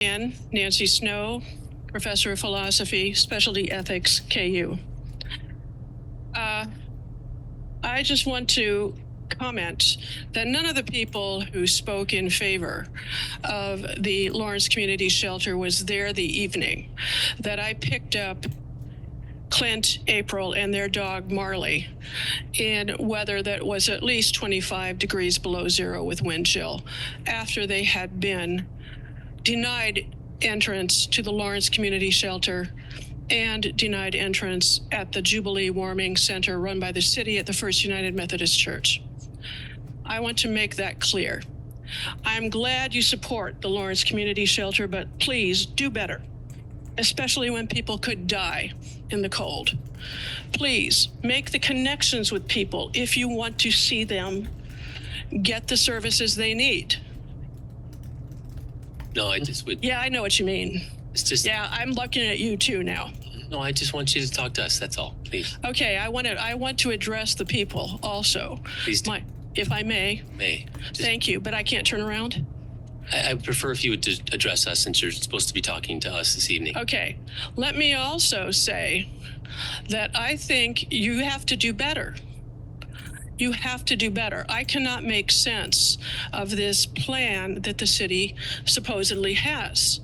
And Nancy Snow, Professor of Philosophy, Specialty Ethics, KU. I just want to comment that none of the people who spoke in favor of the Lawrence Community Shelter was there the evening that I picked up Clint, April, and their dog Marley in weather that was at least 25 degrees below zero with wind chill after they had been denied entrance to the Lawrence Community Shelter and denied entrance at the Jubilee Warming Center run by the city at the First United Methodist Church. I want to make that clear. I'm glad you support the Lawrence Community Shelter, but please do better, especially when people could die in the cold. Please make the connections with people if you want to see them get the services they need. No, I just would. Yeah, I know what you mean. It's just. Yeah, I'm looking at you too now. No, I just want you to talk to us. That's all, please. Okay, I want to address the people also. Please do. If I may. May. Thank you, but I can't turn around. I prefer if you would address us since you're supposed to be talking to us this evening. Okay, let me also say that I think you have to do better. You have to do better. I cannot make sense of this plan that the city supposedly has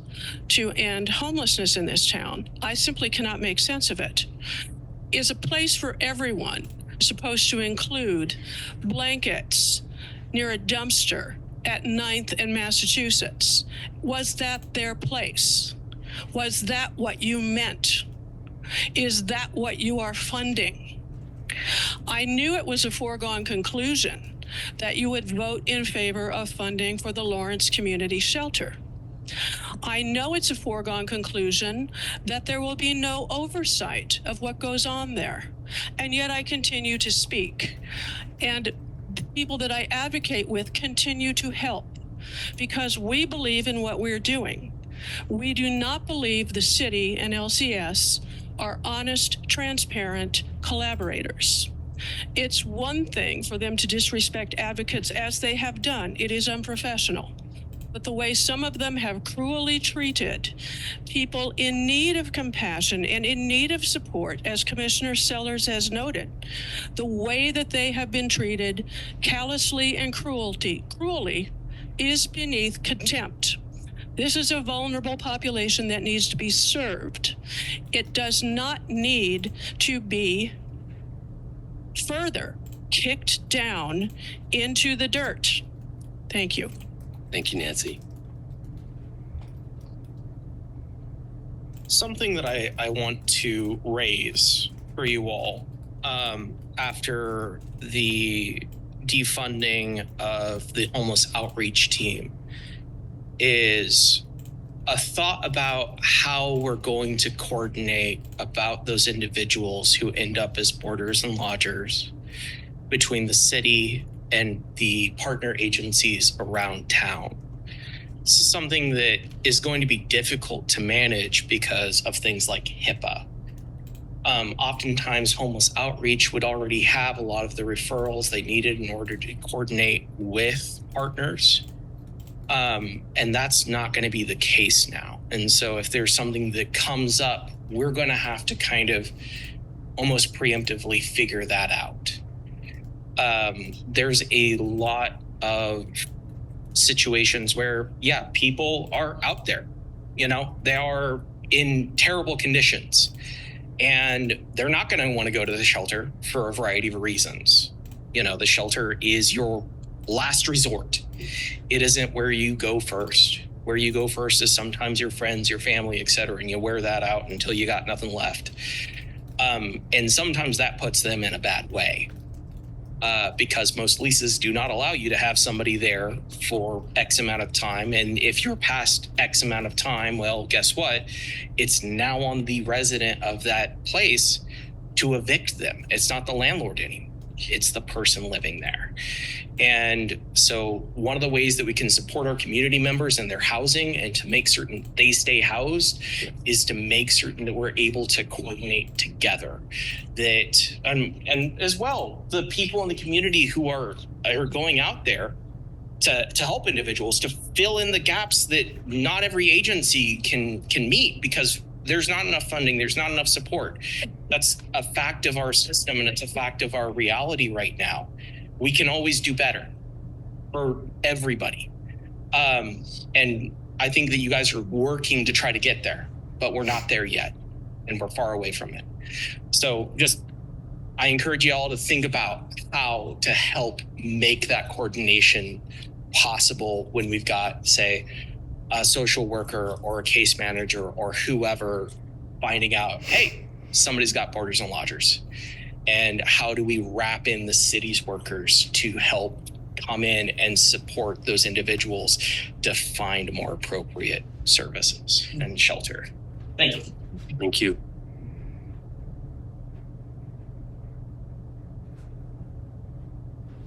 to end homelessness in this town. I simply cannot make sense of it. Is a place for everyone supposed to include blankets near a dumpster at 9th and Massachusetts? Was that their place? Was that what you meant? Is that what you are funding? I knew it was a foregone conclusion that you would vote in favor of funding for the Lawrence Community Shelter. I know it's a foregone conclusion that there will be no oversight of what goes on there. And yet I continue to speak. And the people that I advocate with continue to help because we believe in what we're doing. We do not believe the city and LCS are honest, transparent collaborators. It's one thing for them to disrespect advocates as they have done. It is unprofessional. But the way some of them have cruelly treated people in need of compassion and in need of support, as Commissioner Sellers has noted, the way that they have been treated callously and cruelly is beneath contempt. This is a vulnerable population that needs to be served. It does not need to be further kicked down into the dirt. Thank you. Thank you, Nancy. Something that I want to raise for you all after the defunding of the homeless outreach team is a thought about how we're going to coordinate about those individuals who end up as boarders and lodgers between the city and the partner agencies around town. This is something that is going to be difficult to manage because of things like HIPAA. Oftentimes, homeless outreach would already have a lot of the referrals they needed in order to coordinate with partners. And that's not going to be the case now. And so if there's something that comes up, we're going to have to kind of almost preemptively figure that out. There's a lot of situations where, people are out there, they are in terrible conditions and they're not going to want to go to the shelter for a variety of reasons. The shelter is your last resort. It isn't where you go first. Where you go first is sometimes your friends, your family, et cetera, and you wear that out until you got nothing left. And sometimes that puts them in a bad way because most leases do not allow you to have somebody there for X amount of time. And if you're past X amount of time, well, guess what? It's now on the resident of that place to evict them. It's not the landlord anymore. It's the person living there. And so one of the ways that we can support our community members and their housing and to make certain they stay housed is to make certain that we're able to coordinate together. That and as well, the people in the community who are going out there to help individuals, to fill in the gaps that not every agency can meet because there's not enough funding, there's not enough support. That's a fact of our system, and it's a fact of our reality right now. We can always do better for everybody. And I think that you guys are working to try to get there, but we're not there yet, and we're far away from it. So I encourage you all to think about how to help make that coordination possible when we've got, say, a social worker or a case manager or whoever finding out, hey, somebody's got boarders and lodgers. And how do we wrap in the city's workers to help come in and support those individuals to find more appropriate services and shelter? Thank you. Thank you.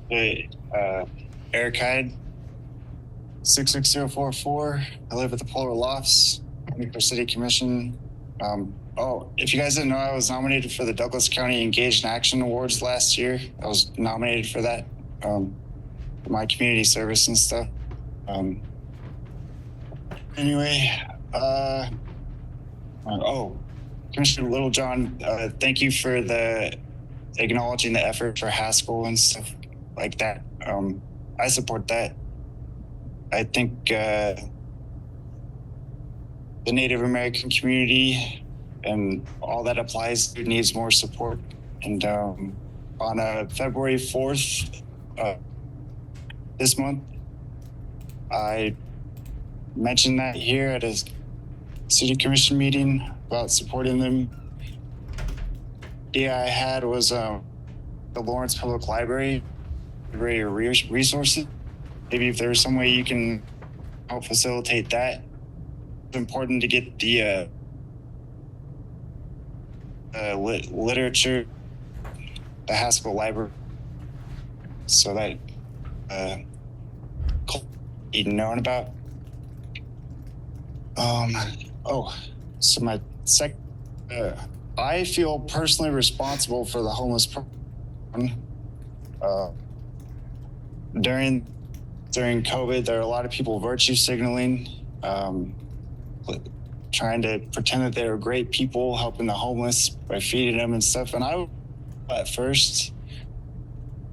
Hey, Eric Hyde, 66044. I live at the Polar Lofts, running for City Commission. If you guys didn't know, I was nominated for the Douglas County Engaged in Action Awards last year. I was nominated for that, for my community service and stuff. Commissioner Littlejohn, thank you for acknowledging the effort for Haskell and stuff like that. I support that. I think the Native American community and all that applies to needs more support. And on February 4th, this month, I mentioned that here at a city commission meeting about supporting them. The idea I had was the Lawrence Public Library resources. Maybe if there's some way you can help facilitate that. It's important to get the literature, the Haskell Library, so that be known about. So my I feel personally responsible for the homeless person. During COVID, there are a lot of people virtue signaling, trying to pretend that they were great people, helping the homeless by feeding them and stuff. And I at first,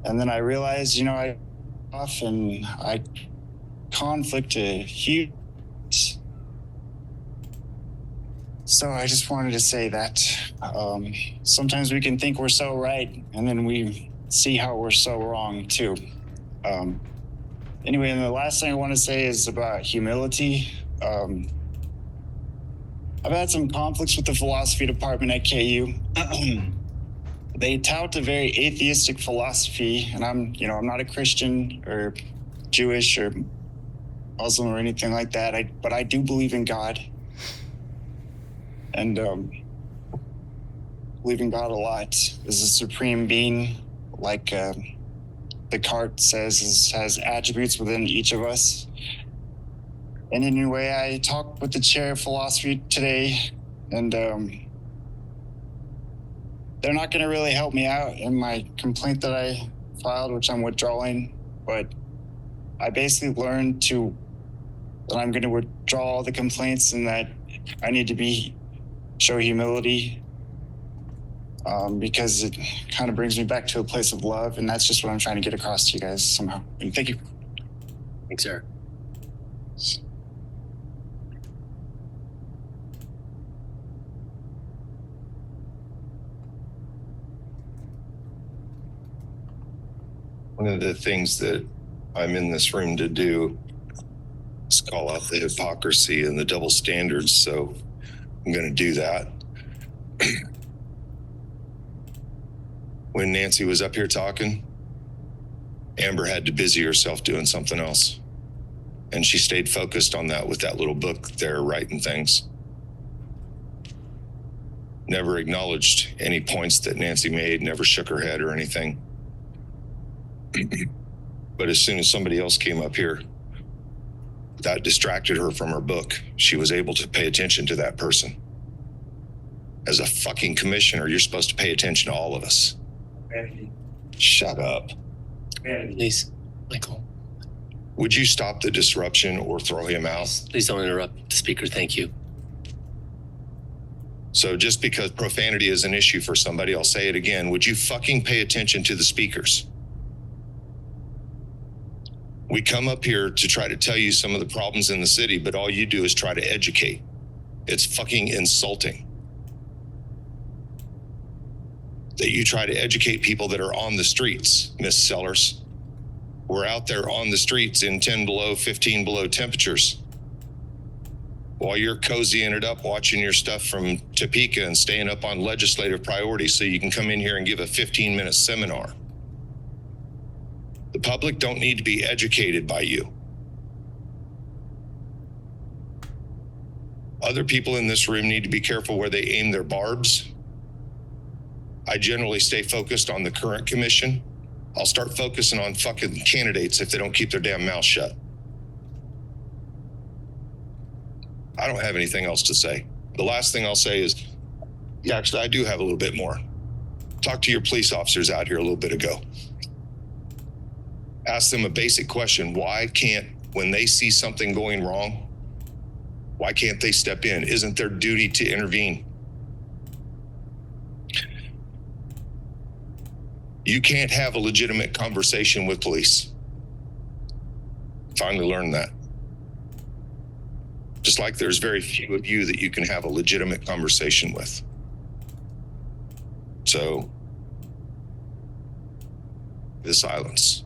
and then I realized, I conflict a huge. So I just wanted to say that sometimes we can think we're so right, and then we see how we're so wrong too. Anyway, and the last thing I want to say is about humility. I've had some conflicts with the philosophy department at KU. They tout a very atheistic philosophy, and I'm not a Christian or Jewish or Muslim or anything like that. But I do believe in God, and believe in God a lot. As a supreme being, like Descartes says, has attributes within each of us. And anyway, I talked with the chair of philosophy today, and they're not going to really help me out in my complaint that I filed, which I'm withdrawing. But I basically learned that I'm going to withdraw all the complaints, and that I need to show humility, because it kind of brings me back to a place of love, and that's just what I'm trying to get across to you guys somehow. And thank you. Thanks, Eric. One of the things that I'm in this room to do is call out the hypocrisy and the double standards. So I'm going to do that. When Nancy was up here talking, Amber had to busy herself doing something else. And she stayed focused on that with that little book there, writing things. Never acknowledged any points that Nancy made, never shook her head or anything. But as soon as somebody else came up here, that distracted her from her book. She was able to pay attention to that person. As a fucking commissioner, you're supposed to pay attention to all of us. Shut up. Please, Michael. Would you stop the disruption or throw him out? Please don't interrupt the speaker. Thank you. So just because profanity is an issue for somebody, I'll say it again. Would you fucking pay attention to the speakers? We come up here to try to tell you some of the problems in the city, but all you do is try to educate. It's fucking insulting that you try to educate people that are on the streets, Miss Sellers. We're out there on the streets in 10 below, 15 below temperatures, while you're cozying it up, watching your stuff from Topeka and staying up on legislative priorities so you can come in here and give a 15-minute seminar. The public don't need to be educated by you. Other people in this room need to be careful where they aim their barbs. I generally stay focused on the current commission. I'll start focusing on fucking candidates if they don't keep their damn mouth shut. I don't have anything else to say. The last thing I'll say is, yeah, actually, I do have a little bit more. Talk to your police officers out here a little bit ago. Ask them a basic question. Why can't, when they see something going wrong, why can't they step in? Isn't their duty to intervene? You can't have a legitimate conversation with police. Finally learned that. Just like there's very few of you that you can have a legitimate conversation with. So, the silence.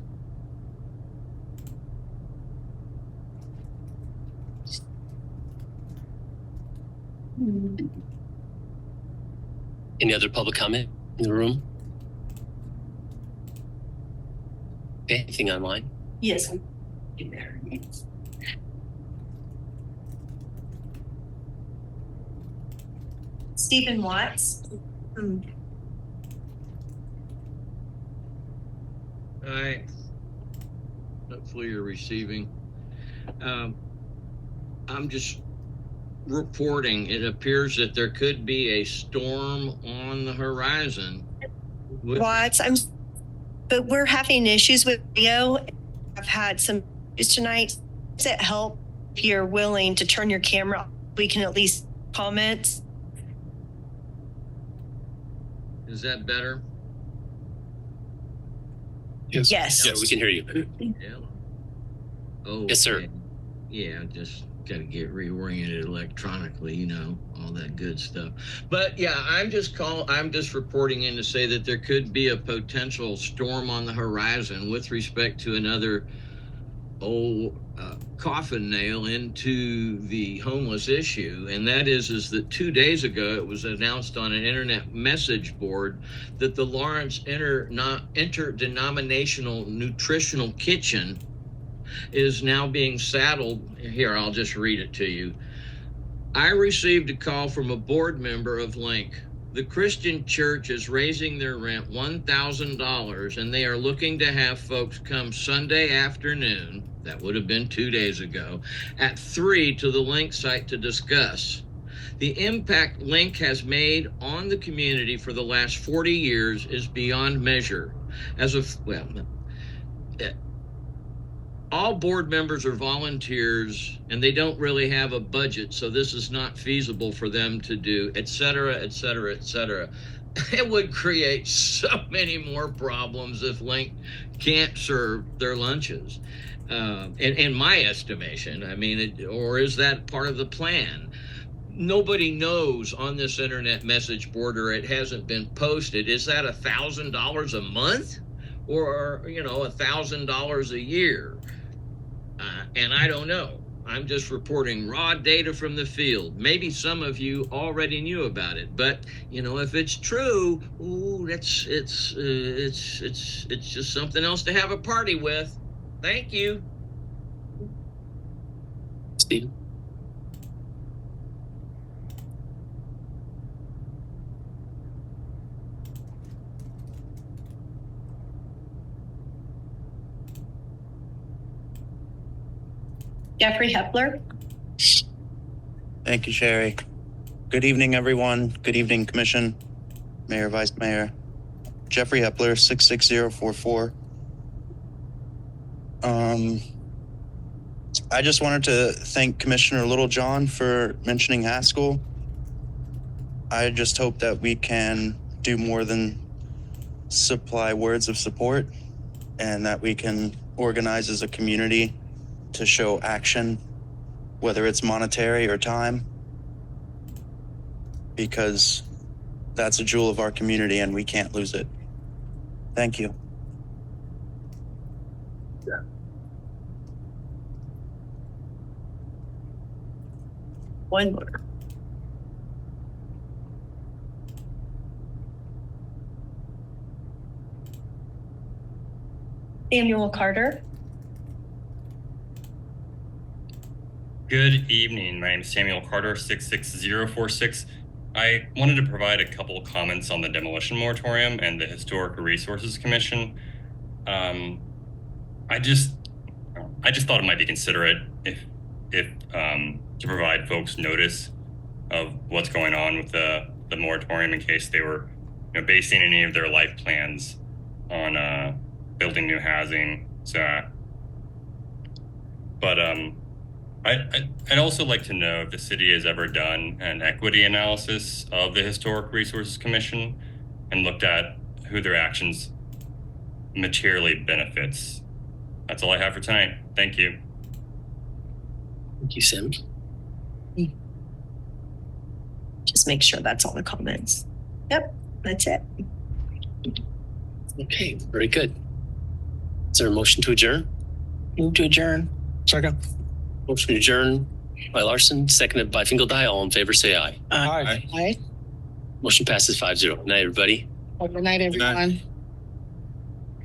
Any other public comment in the room? Okay, anything online? Yes. In there. Stephen Watts. Hi. Hopefully you're receiving. I'm just reporting, it appears that there could be a storm on the horizon. Watts, but we're having issues with video. I've had some issues tonight. Does it help if you're willing to turn your camera off? We can at least comment. Is that better? Yes. Yes. Yeah, we can hear you. Yeah. Oh, Yes, sir. okay. Yeah, just got to get reoriented electronically, you know, all that good stuff. But yeah, I'm just reporting in to say that there could be a potential storm on the horizon with respect to another coffin nail into the homeless issue, and that is that 2 days ago it was announced on an internet message board that the Lawrence interdenominational nutritional kitchen is now being saddled. Here, I'll just read it to you. I received a call from a board member of Link. The Christian church is raising their rent $1,000, and they are looking to have folks come Sunday afternoon, that would have been 2 days ago, at 3 to the Link site to discuss. The impact Link has made on the community for the last 40 years is beyond measure. All board members are volunteers and they don't really have a budget, so this is not feasible for them to do, et cetera, et cetera, et cetera. It would create so many more problems if Link can't serve their lunches. In my estimation, I mean, or is that part of the plan? Nobody knows on this internet message board, or it hasn't been posted. Is that $1,000 a month, or $1,000 a year? And I don't know. I'm just reporting raw data from the field. Maybe some of you already knew about it, but if it's true, it's just something else to have a party with. Thank you. Stephen? Jeffrey Hepler. Thank you, Sherry. Good evening, everyone. Good evening, Commission, Mayor, Vice Mayor. Jeffrey Hepler, 66044. I just wanted to thank Commissioner Littlejohn for mentioning Haskell. I just hope that we can do more than supply words of support, and that we can organize as a community to show action, whether it's monetary or time, because that's a jewel of our community and we can't lose it. Thank you. One more. Samuel Carter. Good evening. My name is Samuel Carter, 66046. I wanted to provide a couple comments on the demolition moratorium and the Historic Resources Commission. I just thought it might be considerate if to provide folks notice of what's going on with the moratorium in case they were, basing any of their life plans on building new housing. So, but I'd also like to know if the city has ever done an equity analysis of the Historic Resources Commission and looked at who their actions materially benefits. That's all I have for tonight. Thank you. Thank you, Sam. Just make sure that's all the comments. Yep, that's it. Okay, very good. Is there a motion to adjourn? Move to adjourn. Second. Motion to adjourn by Larson, seconded by Fingeldie. All in favor, say aye. Aye. Aye. Motion passes 5-0. Good night, everybody. Good night, everyone.